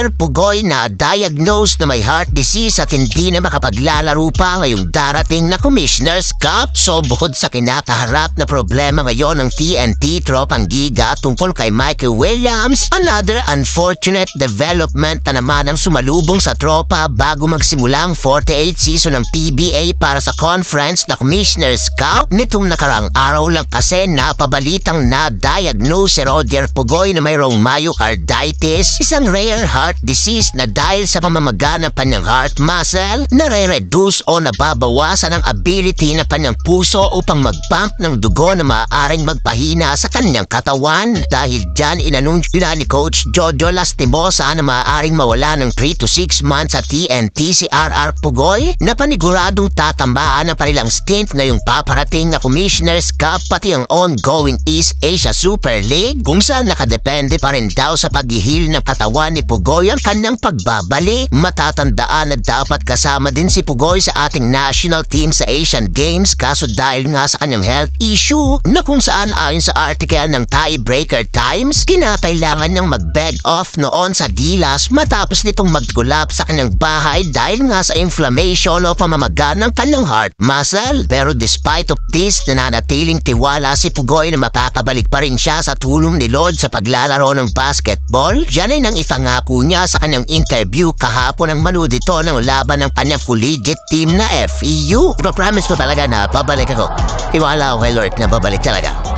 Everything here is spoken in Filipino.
Roger Pugoy na diagnosed na may heart disease at hindi na makapaglalaro pa ngayong darating na Commissioner's Cup. So bukod sa kinakaharap na problema ngayon ng TNT Tropang Giga tungkol kay Michael Williams, another unfortunate development na naman ang sumalubong sa tropa bago magsimula ang 48th season ng PBA para sa conference na Commissioner's Cup. Nitong nakarang araw lang kasi napabalitang na-diagnose si Roger Pugoy na mayroong myocarditis, isang rare heart disease na dahil sa pamamaga ng kanyang heart muscle, nare-reduce o nababawasan ang ability ng kanyang puso upang mag-pump ng dugo na maaaring magpahina sa kanyang katawan. Dahil dyan, inanunsyo na ni Coach Jojo Lastimosa na maaaring mawala ng 3 to 6 months sa TNT si RR Pugoy na paniguradong tatamaan ang kanilang stint na yung paparating na Commissioner's Cup pati ang ongoing East Asia Super League, kung saan nakadepende pa rin daw sa paghihil ng katawan ni Pugoy ang kanyang pagbabalik. Matatandaan na dapat kasama din si Pugoy sa ating national team sa Asian Games, kaso dahil nga sa kanyang health issue na kung saan ayon sa article ng Tiebreaker Times, kinakailangan niyang mag-beg off noon sa Gilas matapos nitong mag-collapse sa kanyang bahay dahil nga sa inflammation o pamamaga ng kanyang heart muscle. Pero despite of this, nananatiling tiwala si Pugoy na makakabalik pa rin siya sa tulong ni Lord sa paglalaro ng basketball. Diyan ay nang ipangako niya sa kanyang interview kahapon ang manood ito ng laban ng kanyang collegiate team na FEU. Promise ko talaga na babalik ako. Tiwala ako kay Lord na babalik talaga.